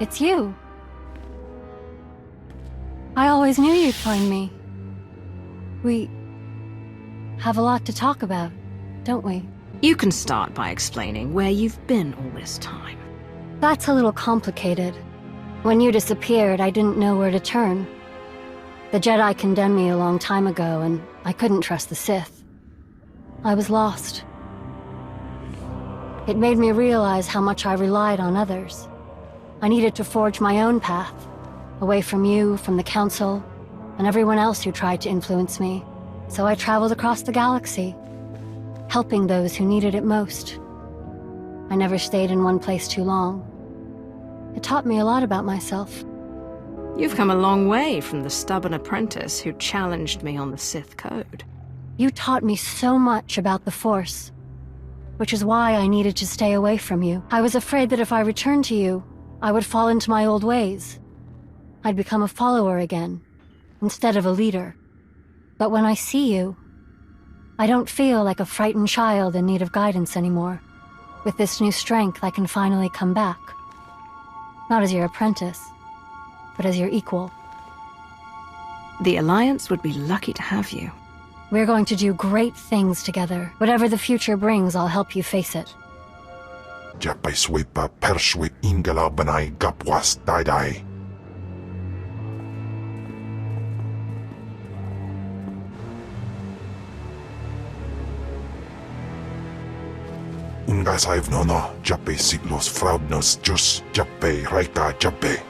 It's you. I always knew you'd find me. We have a lot to talk about, don't we? You can start by explaining where you've been all this time. That's a little complicated. When you disappeared, I didn't know where to turn. The Jedi condemned me a long time ago, and I couldn't trust the Sith. I was lost. It made me realize how much I relied on others. I needed to forge my own path, away from you, from the Council, and everyone else who tried to influence me. So I traveled across the galaxy, helping those who needed it most. I never stayed in one place too long. It taught me a lot about myself. You've come a long way from the stubborn apprentice who challenged me on the Sith code. You taught me so much about the Force, which is why I needed to stay away from you. I was afraid that if I returned to you, I would fall into my old ways. I'd become a follower again, instead of a leader. But when I see you, I don't feel like a frightened child in need of guidance anymore. With this new strength, I can finally come back. Not as your apprentice, but as your equal. The Alliance would be lucky to have you. We're going to do great things together. Whatever the future brings, I'll help you face it. Japay swipa perswit ingala banay gapwas daday. Unga saiv nono, japay siglos fraudnos jus, japay raika japay.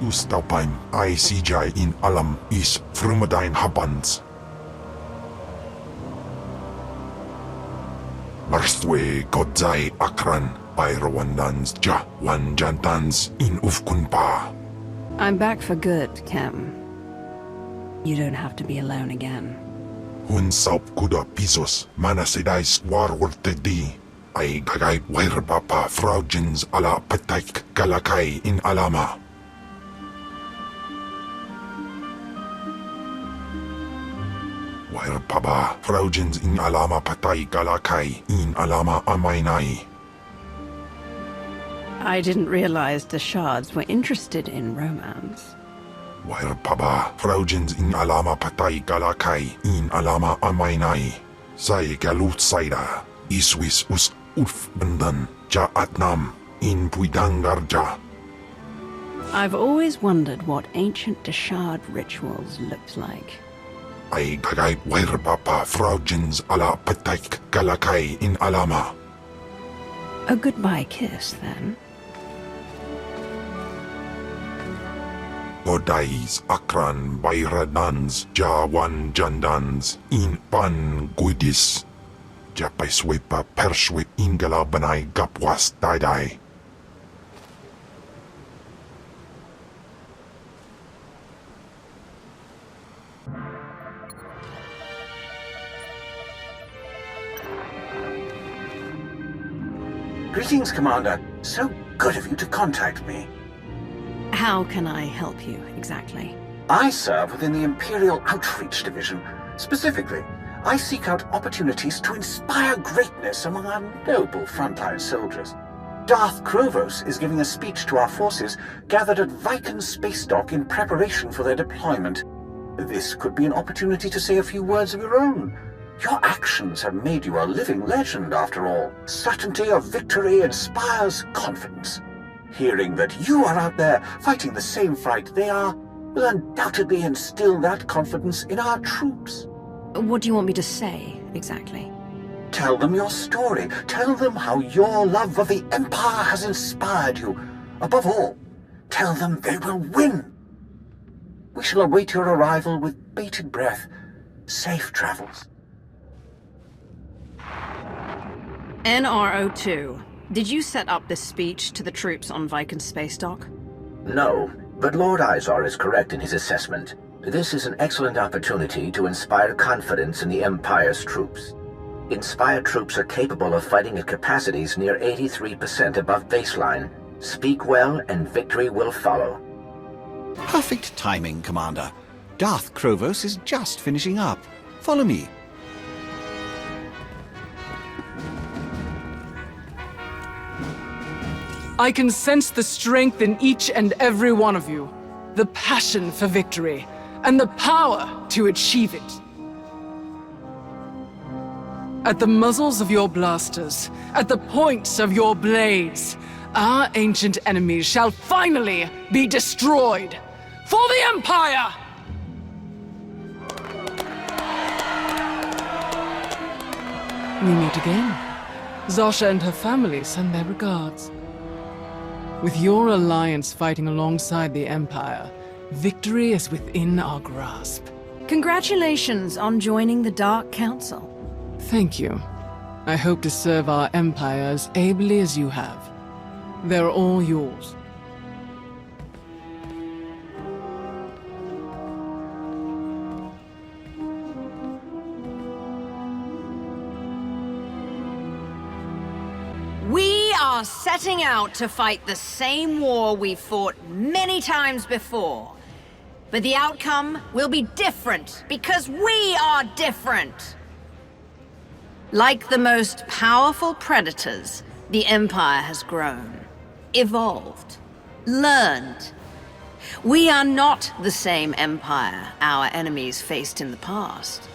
Ustaupaim ICJ in alam is frumadain habans. Marstwe godzai akran Pyrawandans ja wanjantans in ufkunpa. I'm back for good, Kem. You don't have to be alone again. Hun saup kuda pisos manasidais warwurte di. Ay gagay wairpapa fraujins ala pataik galakay in alama. Wairpaba fraujins in alama patay galakay in alama amainay. I didn't realize the Shards were interested in romance. Wairpaba fraujins in alama patay galakay in alama amainay. Say galut saida iswis us ulf bandan ja atnam in puidangarja. I've always wondered what ancient Deshard rituals looked like. Ay gagay wairpapa fraujins ala patay galakay in alama. A goodbye kiss, then. Godais akran bayradans jawan jandans in pan guidis. Japay swipa perswip ingala banay gapwas daday. Greetings, Commander. So good of you to contact me. How can I help you, exactly? I serve within the Imperial Outreach Division. Specifically, I seek out opportunities to inspire greatness among our noble frontline soldiers. Darth Krovos is giving a speech to our forces gathered at Viken Space Dock in preparation for their deployment. This could be an opportunity to say a few words of your own. Your actions have made you a living legend, after all. Certainty of victory inspires confidence. Hearing that you are out there fighting the same fight they are will undoubtedly instill that confidence in our troops. What do you want me to say, exactly? Tell them your story. Tell them how your love of the Empire has inspired you. Above all, tell them they will win. We shall await your arrival with bated breath. Safe travels. NRO2, did you set up this speech to the troops on Viken Space Dock? No, but Lord Izar is correct in his assessment. This is an excellent opportunity to inspire confidence in the Empire's troops. Inspired troops are capable of fighting at capacities near 83% above baseline. Speak well and victory will follow. Perfect timing, Commander. Darth Krovos is just finishing up. Follow me. I can sense the strength in each and every one of you, the passion for victory, and the power to achieve it. At the muzzles of your blasters, at the points of your blades, our ancient enemies shall finally be destroyed. For the Empire! We meet again. Zasha and her family send their regards. With your alliance fighting alongside the Empire, victory is within our grasp. Congratulations on joining the Dark Council. Thank you. I hope to serve our Empire as ably as you have. They're all yours. We are setting out to fight the same war we fought many times before. But the outcome will be different because we are different. Like the most powerful predators, the Empire has grown, evolved, learned. We are not the same Empire our enemies faced in the past.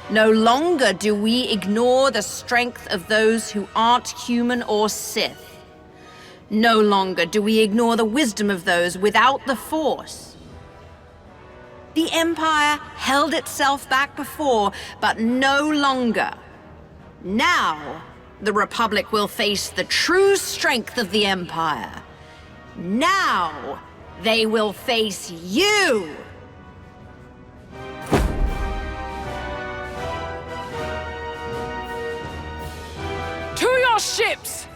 No longer do we ignore the strength of those who aren't human or Sith. No longer do we ignore the wisdom of those without the Force. The Empire held itself back before, but no longer. Now, the Republic will face the true strength of the Empire. Now, they will face you! To your ships!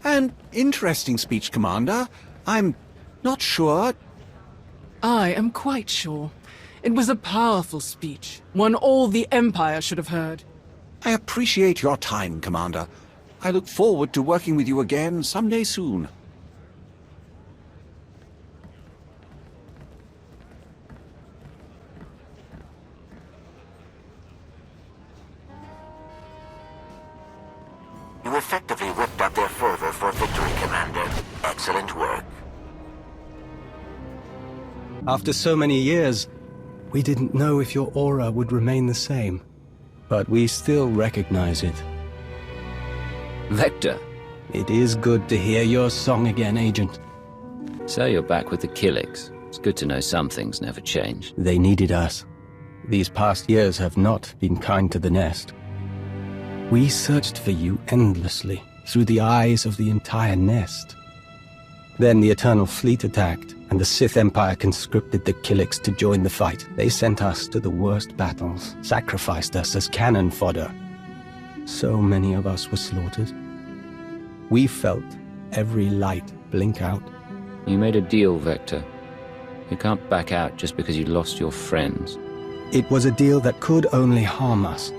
An interesting speech, Commander. I'm not sure. I am quite sure. It was a powerful speech, one all the Empire should have heard. I appreciate your time, Commander. I look forward to working with you again someday soon. You effectively whipped up their fervor for victory, Commander. Excellent work. After so many years, we didn't know if your aura would remain the same. But we still recognize it. Vector. It is good to hear your song again, Agent. So you're back with the Killiks. It's good to know some things never change. They needed us. These past years have not been kind to the Nest. We searched for you endlessly, through the eyes of the entire Nest. Then the Eternal Fleet attacked, and the Sith Empire conscripted the Killiks to join the fight. They sent us to the worst battles, sacrificed us as cannon fodder. So many of us were slaughtered. We felt every light blink out. You made a deal, Vector. You can't back out just because you lost your friends. It was a deal that could only harm us,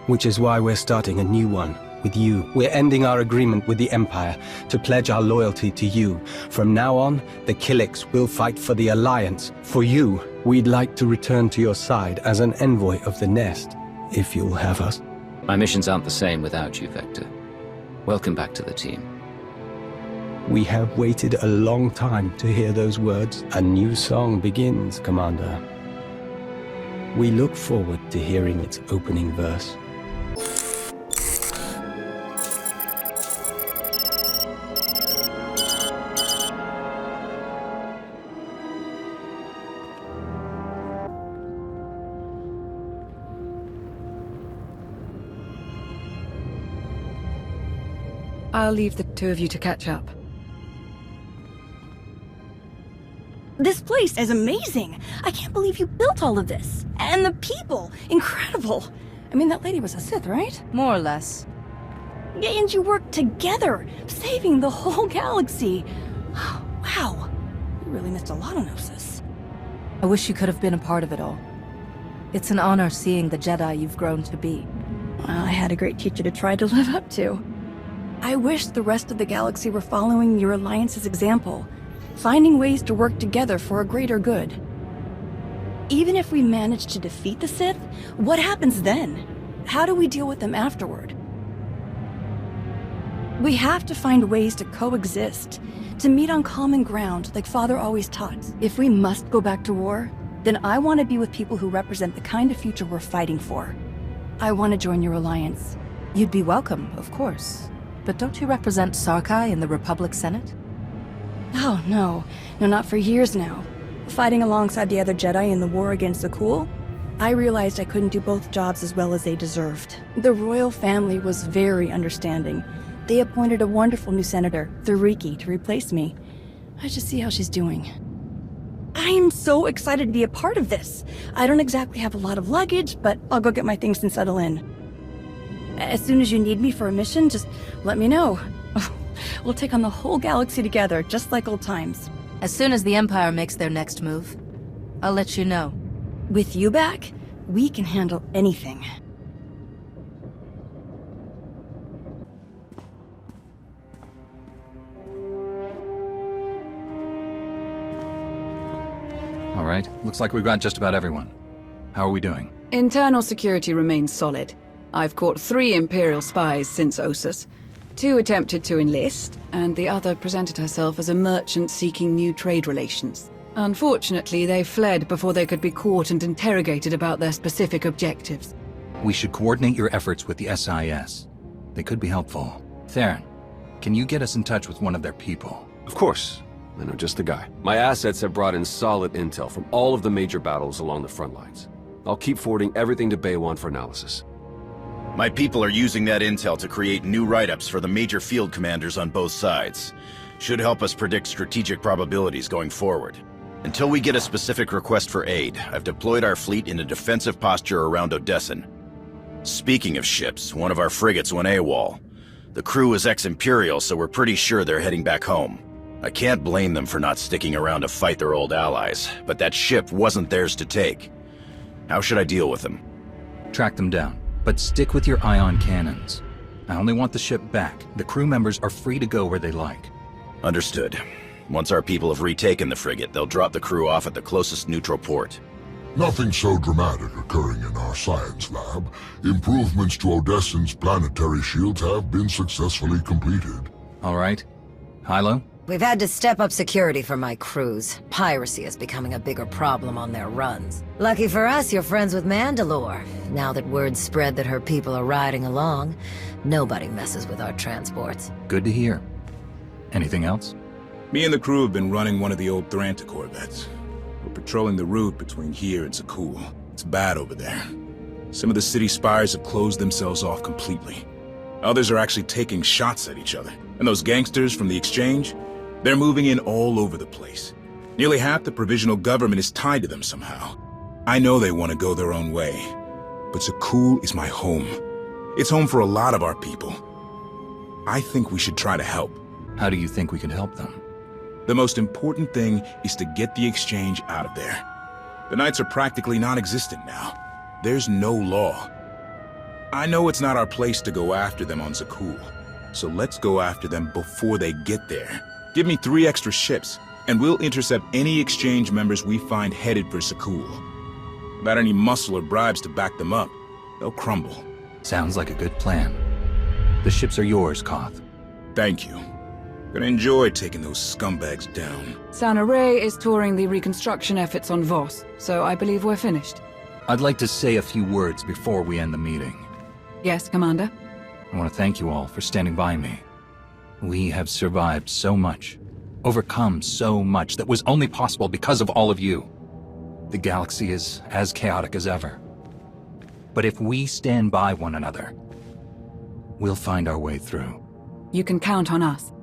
which is why we're starting a new one with you. We're ending our agreement with the Empire to pledge our loyalty to you. From now on, the Killiks will fight for the Alliance. For you, we'd like to return to your side as an envoy of the Nest, if you'll have us. My missions aren't the same without you, Vector. Welcome back to the team. We have waited a long time to hear those words. A new song begins, Commander. We look forward to hearing its opening verse. I'll leave the two of you to catch up. This place is amazing! I can't believe you built all of this! And the people! Incredible! I mean, that lady was a Sith, right? More or less. And you worked together, saving the whole galaxy! Wow! You really missed a lot on Ossus. I wish you could have been a part of it all. It's an honor seeing the Jedi you've grown to be. Well, I had a great teacher to try to live up to. I wish the rest of the galaxy were following your Alliance's example, finding ways to work together for a greater good. Even if we manage to defeat the Sith, what happens then? How do we deal with them afterward? We have to find ways to coexist, to meet on common ground like Father always taught. If we must go back to war, then I want to be with people who represent the kind of future we're fighting for. I want to join your alliance. You'd be welcome, of course. But don't you represent Sarkai in the Republic Senate? Oh, no. No, not for years now. Fighting alongside the other Jedi in the war against the Cool, I realized I couldn't do both jobs as well as they deserved. The royal family was very understanding. They appointed a wonderful new senator, Thuriki, to replace me. I should see how she's doing. I am so excited to be a part of this. I don't exactly have a lot of luggage, but I'll go get my things and settle in. As soon as you need me for a mission, just let me know. We'll take on the whole galaxy together, just like old times. As soon as the Empire makes their next move, I'll let you know. With you back, we can handle anything. All right, looks like we've got just about everyone. How are we doing? Internal security remains solid. I've caught 3 Imperial spies since Ossus. 2 attempted to enlist, and the other presented herself as a merchant seeking new trade relations. Unfortunately, they fled before they could be caught and interrogated about their specific objectives. We should coordinate your efforts with the SIS. They could be helpful. Theron, can you get us in touch with one of their people? Of course. I know just the guy. My assets have brought in solid intel from all of the major battles along the front lines. I'll keep forwarding everything to Baywan for analysis. My people are using that intel to create new write-ups for the major field commanders on both sides. Should help us predict strategic probabilities going forward. Until we get a specific request for aid, I've deployed our fleet in a defensive posture around Odessen. Speaking of ships, one of our frigates went AWOL. The crew is ex-Imperial, so we're pretty sure they're heading back home. I can't blame them for not sticking around to fight their old allies, but that ship wasn't theirs to take. How should I deal with them? Track them down, but stick with your ion cannons. I only want the ship back. The crew members are free to go where they like. Understood. Once our people have retaken the frigate, they'll drop the crew off at the closest neutral port. Nothing so dramatic occurring in our science lab. Improvements to Odessen's planetary shields have been successfully completed. All right. Hilo? We've had to step up security for my crews. Piracy is becoming a bigger problem on their runs. Lucky for us, you're friends with Mandalore. Now that word's spread that her people are riding along, nobody messes with our transports. Good to hear. Anything else? Me and the crew have been running one of the old Thranta corvettes. We're patrolling the route between here and Zakul. It's bad over there. Some of the city spires have closed themselves off completely. Others are actually taking shots at each other. And those gangsters from the exchange? They're moving in all over the place. Nearly half the provisional government is tied to them somehow. I know they want to go their own way, but Zakul is my home. It's home for a lot of our people. I think we should try to help. How do you think we can help them? The most important thing is to get the exchange out of there. The Knights are practically non-existent now. There's no law. I know it's not our place to go after them on Zakul, so let's go after them before they get there. Give me 3 extra ships, and we'll intercept any exchange members we find headed for Zakul. Without any muscle or bribes to back them up, they'll crumble. Sounds like a good plan. The ships are yours, Koth. Thank you. Gonna enjoy taking those scumbags down. Sana Ray is touring the reconstruction efforts on Voss, so I believe we're finished. I'd like to say a few words before we end the meeting. Yes, Commander? I want to thank you all for standing by me. We have survived so much, overcome so much that was only possible because of all of you. The galaxy is as chaotic as ever. But if we stand by one another, we'll find our way through. You can count on us.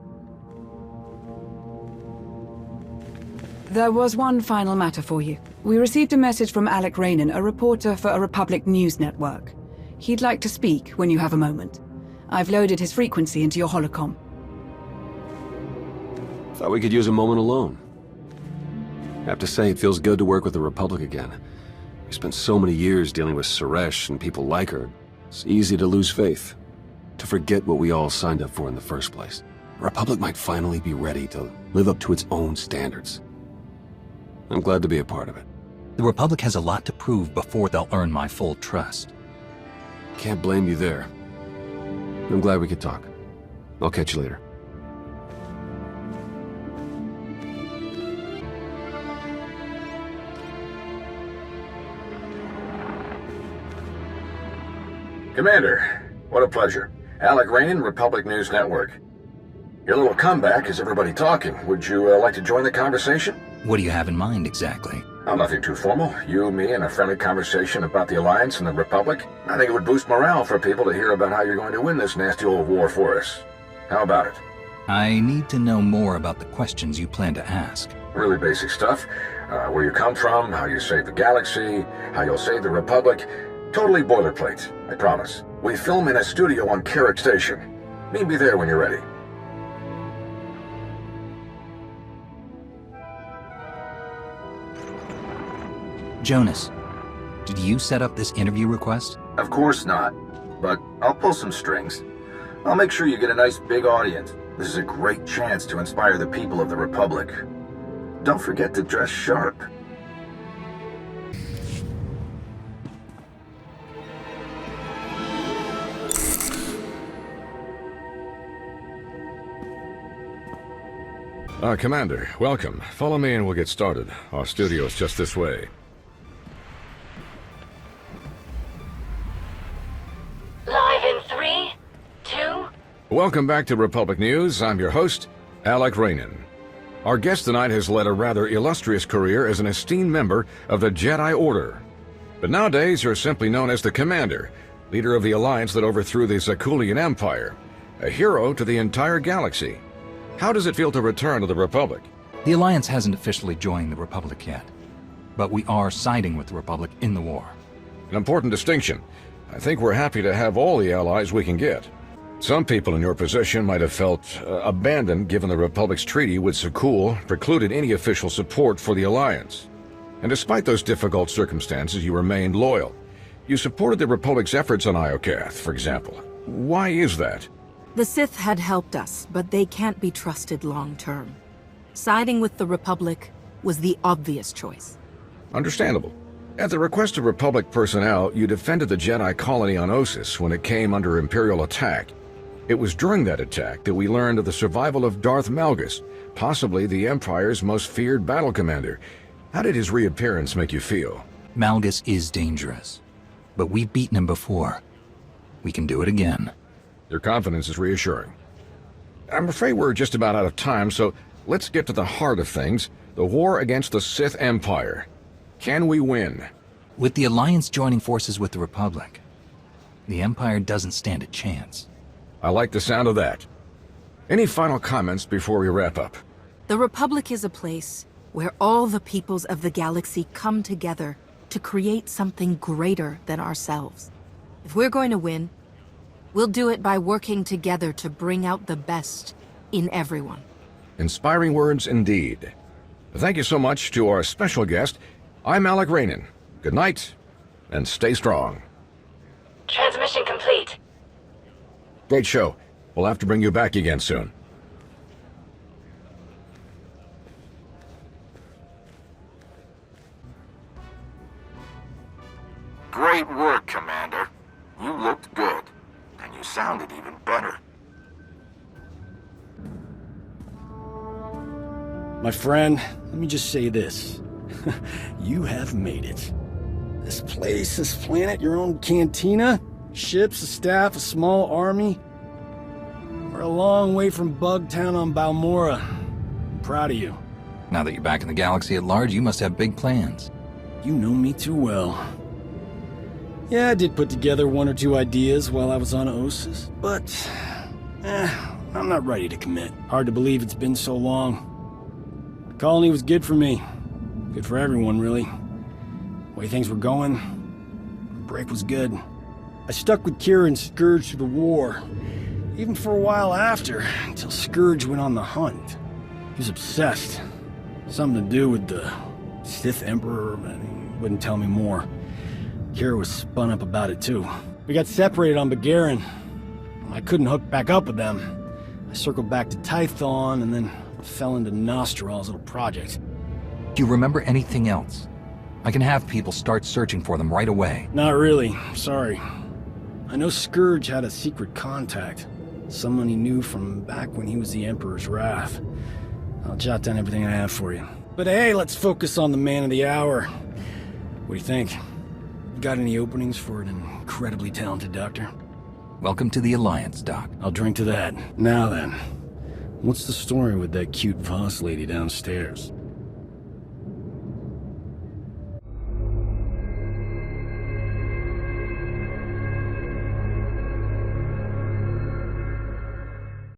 There was one final matter for you. We received a message from Alec Rainan, a reporter for a Republic news network. He'd like to speak when you have a moment. I've loaded his frequency into your holocom. Thought we could use a moment alone. Have to say, it feels good to work with the Republic again. We spent so many years dealing with Suresh and people like her. It's easy to lose faith. To forget what we all signed up for in the first place. The Republic might finally be ready to live up to its own standards. I'm glad to be a part of it. The Republic has a lot to prove before they'll earn my full trust. Can't blame you there. I'm glad we could talk. I'll catch you later. Commander, what a pleasure. Alec Rainin, Republic News Network. Your little comeback has everybody talking. Would you like to join the conversation? What do you have in mind exactly? Oh, nothing too formal. You, me, and a friendly conversation about the Alliance and the Republic. I think it would boost morale for people to hear about how you're going to win this nasty old war for us. How about it? I need to know more about the questions you plan to ask. Really basic stuff. Where you come from, how you save the galaxy, how you'll save the Republic. Totally boilerplate, I promise. We film in a studio on Carrick Station. Meet me there when you're ready. Jonas, did you set up this interview request? Of course not, but I'll pull some strings. I'll make sure you get a nice big audience. This is a great chance to inspire the people of the Republic. Don't forget to dress sharp. Commander, welcome. Follow me and we'll get started. Our studio's just this way. Live in 3, 2... Welcome back to Republic News. I'm your host, Alec Rainin. Our guest tonight has led a rather illustrious career as an esteemed member of the Jedi Order. But nowadays, you're simply known as the Commander, leader of the alliance that overthrew the Zakulian Empire, a hero to the entire galaxy. How does it feel to return to the Republic? The Alliance hasn't officially joined the Republic yet, but we are siding with the Republic in the war. An important distinction. I think we're happy to have all the allies we can get. Some people in your position might have felt abandoned given the Republic's treaty with Sakul precluded any official support for the Alliance. And despite those difficult circumstances, you remained loyal. You supported the Republic's efforts on Iokath, for example. Why is that? The Sith had helped us, but they can't be trusted long-term. Siding with the Republic was the obvious choice. Understandable. At the request of Republic personnel, you defended the Jedi colony on Ossus when it came under Imperial attack. It was during that attack that we learned of the survival of Darth Malgus, possibly the Empire's most feared battle commander. How did his reappearance make you feel? Malgus is dangerous, but we've beaten him before. We can do it again. Your confidence is reassuring. I'm afraid we're just about out of time, so let's get to the heart of things, the war against the Sith Empire. Can we win? With the Alliance joining forces with the Republic, the Empire doesn't stand a chance. I like the sound of that. Any final comments before we wrap up? The Republic is a place where all the peoples of the galaxy come together to create something greater than ourselves. If we're going to win, we'll do it by working together to bring out the best in everyone. Inspiring words indeed. Thank you so much to our special guest. I'm Alec Rainin. Good night, and stay strong. Transmission complete. Great show. We'll have to bring you back again soon. Great work, Commander. You looked good. And you sounded even better. My friend, let me just say this. You have made it. This place, this planet, your own cantina, ships, a staff, a small army. We're a long way from Bugtown on Balmora. I'm proud of you. Now that you're back in the galaxy at large, you must have big plans. You know me too well. Yeah, I did put together one or two ideas while I was on Ossus, but I'm not ready to commit. Hard to believe it's been so long. The colony was good for me. Good for everyone, really. The way things were going, the break was good. I stuck with Kira and Scourge through the war, even for a while after, until Scourge went on the hunt. He was obsessed. Something to do with the Sith Emperor, and he wouldn't tell me more. Kira was spun up about it too. We got separated on Begarin. I couldn't hook back up with them. I circled back to Tython and then fell into Nostral's little project. Do you remember anything else? I can have people start searching for them right away. Not really. Sorry. I know Scourge had a secret contact. Someone he knew from back when he was the Emperor's Wrath. I'll jot down everything I have for you. But hey, let's focus on the man of the hour. What do you think? You got any openings for an incredibly talented doctor? Welcome to the Alliance, Doc. I'll drink to that. Now then, what's the story with that cute Voss lady downstairs?